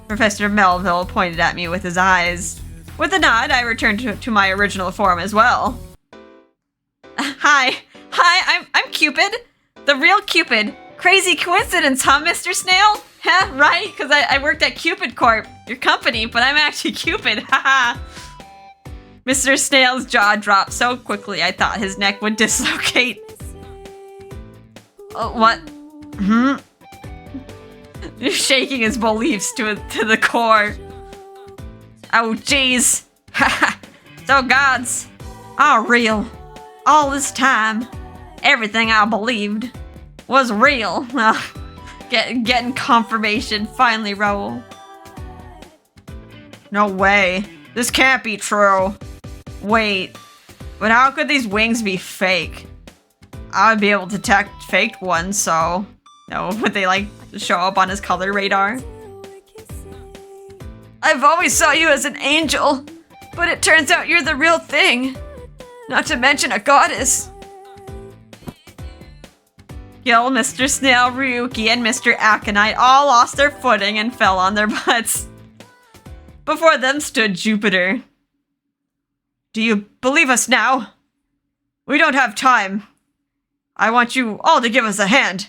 Professor Melville pointed at me with his eyes. With a nod, I returned to my original form as well. Hi, I'm Cupid. The real Cupid. Crazy coincidence, huh, Mr. Snail? Huh, right? Because I worked at Cupid Corp, your company, but I'm actually Cupid, haha. Mr. Snail's jaw dropped so quickly I thought his neck would dislocate. What? Shaking his beliefs to the core. Oh, jeez. So gods are real. All this time, everything I believed was real. Getting confirmation finally, Raoul. No way. This can't be true. Wait, but how could these wings be fake? I would be able to detect fake ones, so... No, would they like show up on his color radar? I've always saw you as an angel, but it turns out you're the real thing. Not to mention a goddess. Gil, Mr. Snail, Ryuki, and Mr. Aconite all lost their footing and fell on their butts. Before them stood Jupiter. Do you believe us now? We don't have time. I want you all to give us a hand.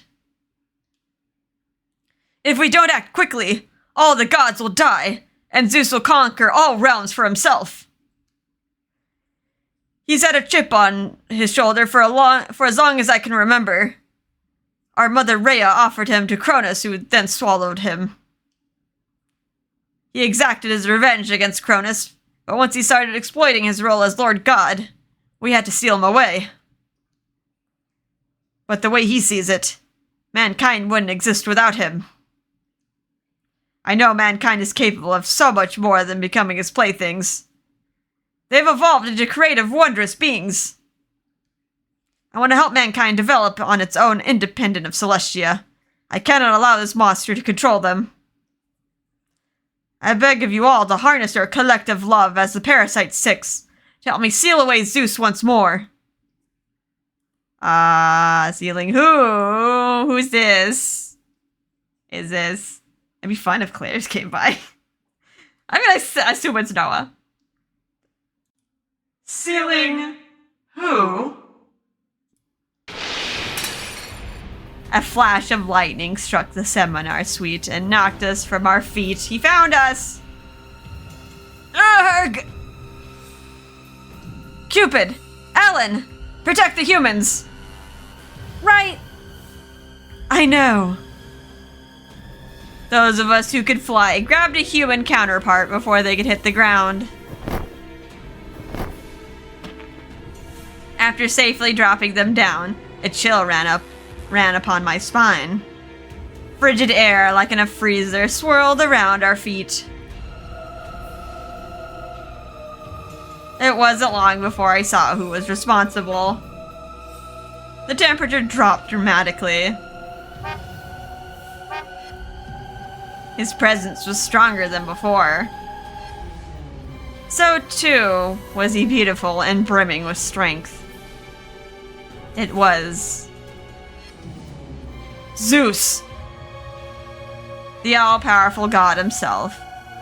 If we don't act quickly, all the gods will die, and Zeus will conquer all realms for himself. He's had a chip on his shoulder for as long as I can remember. Our mother Rhea offered him to Cronus, who then swallowed him. He exacted his revenge against Cronus, but once he started exploiting his role as Lord God, we had to seal him away. But the way he sees it, mankind wouldn't exist without him. I know mankind is capable of so much more than becoming his playthings. They've evolved into creative, wondrous beings. I want to help mankind develop on its own independent of Celestia. I cannot allow this monster to control them. I beg of you all to harness your collective love as the Parasite 6 to help me seal away Zeus once more. Sealing who? Who's this? Is this? It'd be fun if Claire's came by. I'm gonna assume it's Noah. Sealing who? A flash of lightning struck the seminar suite and knocked us from our feet. He found us! Urgh! Cupid! Ellen! Protect the humans! Right! I know. Those of us who could fly grabbed a human counterpart before they could hit the ground. After safely dropping them down, a chill ran upon my spine. Frigid air, like in a freezer, swirled around our feet. It wasn't long before I saw who was responsible. The temperature dropped dramatically. His presence was stronger than before. So, too, was he beautiful and brimming with strength. It was Zeus, the all-powerful god himself.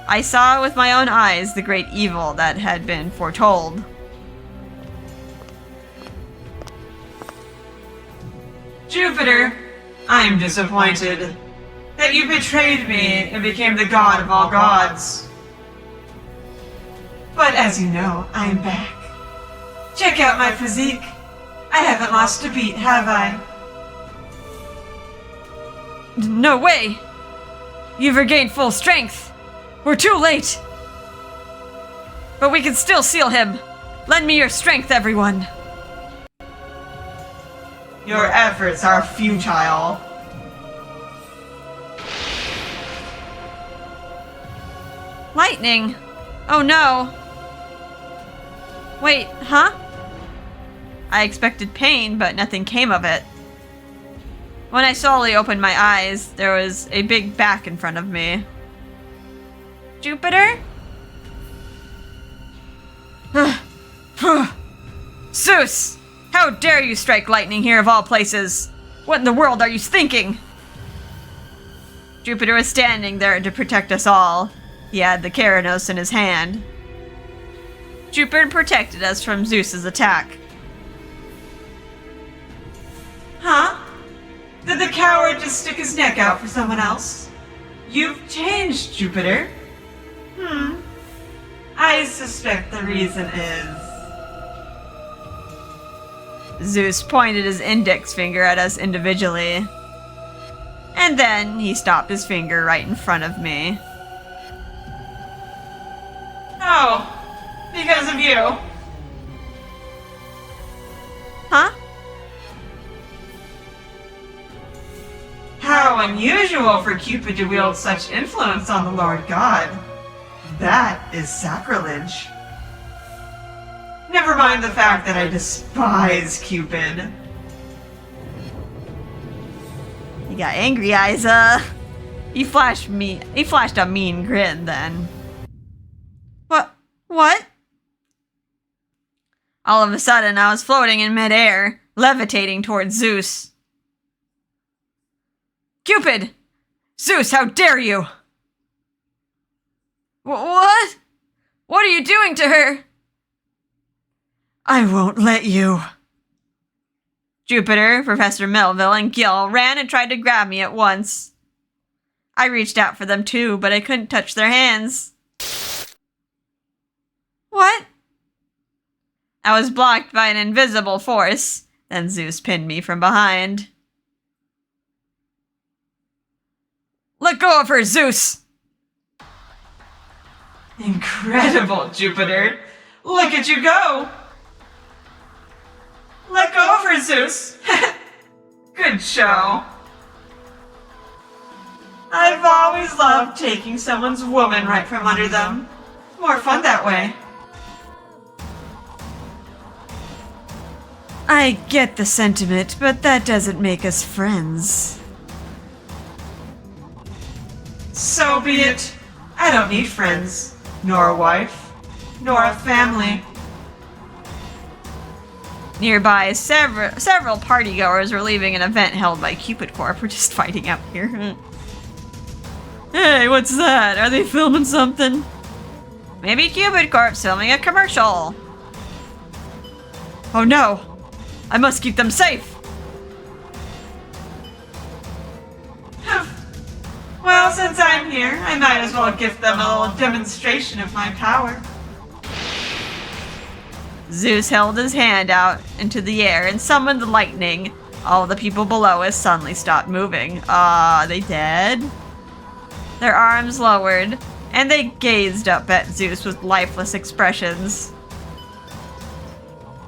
I saw with my own eyes the great evil that had been foretold. Jupiter, I am disappointed that you betrayed me and became the god of all gods. But as you know, I am back. Check out my physique. I haven't lost a beat, have I? No way! You've regained full strength. We're too late. But we can still seal him. Lend me your strength, everyone. Your efforts are futile. Lightning? Oh no. Wait, huh? I expected pain, but nothing came of it. When I slowly opened my eyes, there was a big back in front of me. Jupiter? Zeus! How dare you strike lightning here of all places? What in the world are you thinking? Jupiter was standing there to protect us all. He had the Keranos in his hand. Jupiter protected us from Zeus's attack. Huh? Did the coward just stick his neck out for someone else? You've changed, Jupiter. I suspect the reason is... Zeus pointed his index finger at us individually. And then he stopped his finger right in front of me. Oh, because of you. Huh? How unusual for Cupid to wield such influence on the Lord God. That is sacrilege. Never mind the fact that I despise Cupid. He got angry eyes, He flashed a mean grin then. What? All of a sudden, I was floating in midair, levitating towards Zeus. Cupid! Zeus, how dare you! What? What are you doing to her? I won't let you. Jupiter, Professor Melville, and Gil ran and tried to grab me at once. I reached out for them too, but I couldn't touch their hands. What? I was blocked by an invisible force. Then Zeus pinned me from behind. Let go of her, Zeus! Incredible, Jupiter. Look at you go. Let go of her, Zeus. Good show. I've always loved taking someone's woman right from under them. More fun that way. I get the sentiment, but that doesn't make us friends. So be it. I don't need friends, nor a wife, nor a family. Nearby, several partygoers were leaving an event held by Cupid Corp. We're just fighting out here. Hey, what's that? Are they filming something? Maybe Cupid Corp's filming a commercial. Oh no! I must keep them safe! Well, since I'm here, I might as well give them a little demonstration of my power. Zeus held his hand out into the air and summoned the lightning. All the people below us suddenly stopped moving. Are they dead? Their arms lowered, and they gazed up at Zeus with lifeless expressions.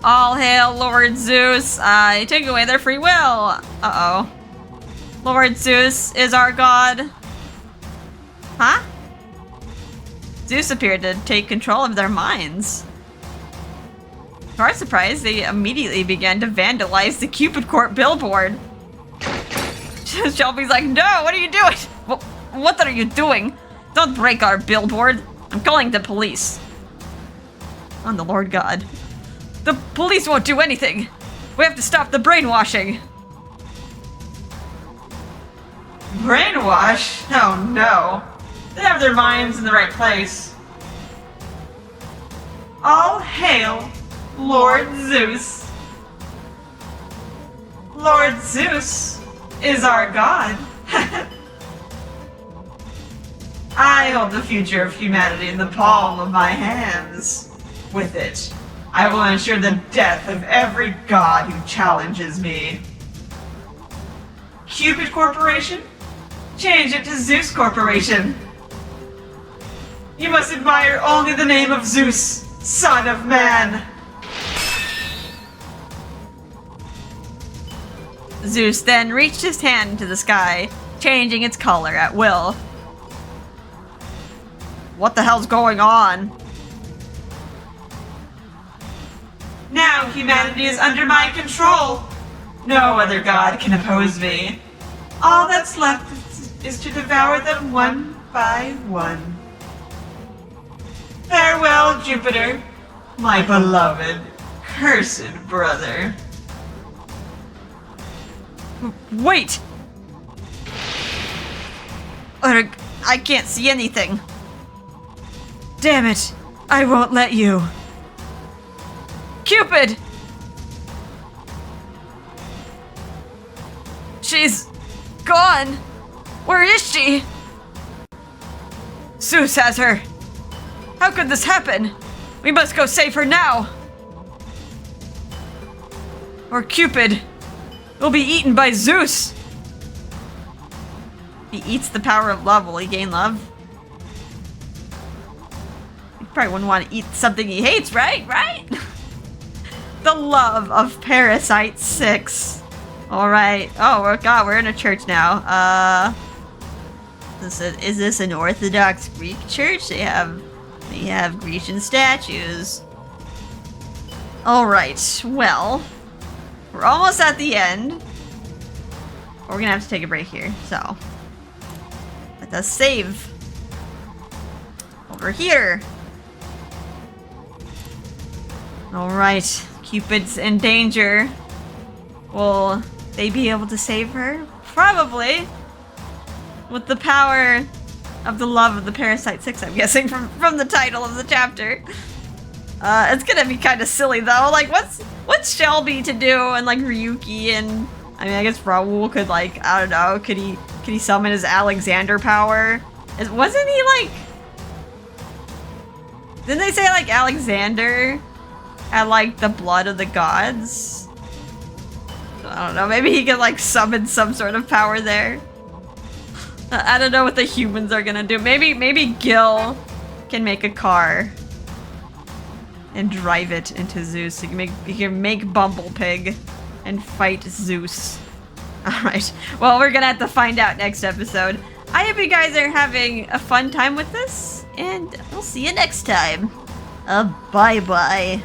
All hail Lord Zeus! I took away their free will! Uh-oh. Lord Zeus is our god. Huh? Zeus appeared to take control of their minds. To our surprise, they immediately began to vandalize the Cupid Corp billboard. Shelby's like, no, what are you doing? What are you doing? Don't break our billboard. I'm calling the police. On the Lord God. The police won't do anything. We have to stop the brainwashing. Brainwash? Oh no. They have their minds in the right place. All hail Lord Zeus. Lord Zeus is our god. I hold the future of humanity in the palm of my hands. With it, I will ensure the death of every god who challenges me. Cupid Corporation? Change it to Zeus Corporation. You must admire only the name of Zeus, son of man. Zeus then reached his hand into the sky, changing its color at will. What the hell's going on? Now humanity is under my control. No other god can oppose me. All that's left is to devour them one by one. Farewell, Jupiter, my beloved, cursed brother. Wait! I can't see anything. Damn it! I won't let you. Cupid! She's gone. Where is she? Zeus has her. How could this happen? We must go save her now. Or Cupid will be eaten by Zeus. If he eats the power of love, will he gain love? He probably wouldn't want to eat something he hates, right? Right? The love of Parasite 6. Alright. Oh, God, we're in a church now. Is this an Orthodox Greek church? They have Grecian statues. Alright, well, we're almost at the end. We're gonna have to take a break here, so let us save over here. Alright, Cupid's in danger. Will they be able to save her? Probably. With the power of the love of the Parasite 6, I'm guessing, from the title of the chapter. It's gonna be kind of silly though. Like, what's Shelby to do, and like Ryuki, and I mean, I guess Raoul could, like, I don't know, could he summon his Alexander power? Wasn't he like? Didn't they say like Alexander at like the blood of the gods. I don't know, maybe he can like summon some sort of power there. I don't know what the humans are gonna do. Maybe Gil can make a car and drive it into Zeus. He can make Bumblepig and fight Zeus. Alright, well, we're gonna have to find out next episode. I hope you guys are having a fun time with this, and we'll see you next time. Bye-bye.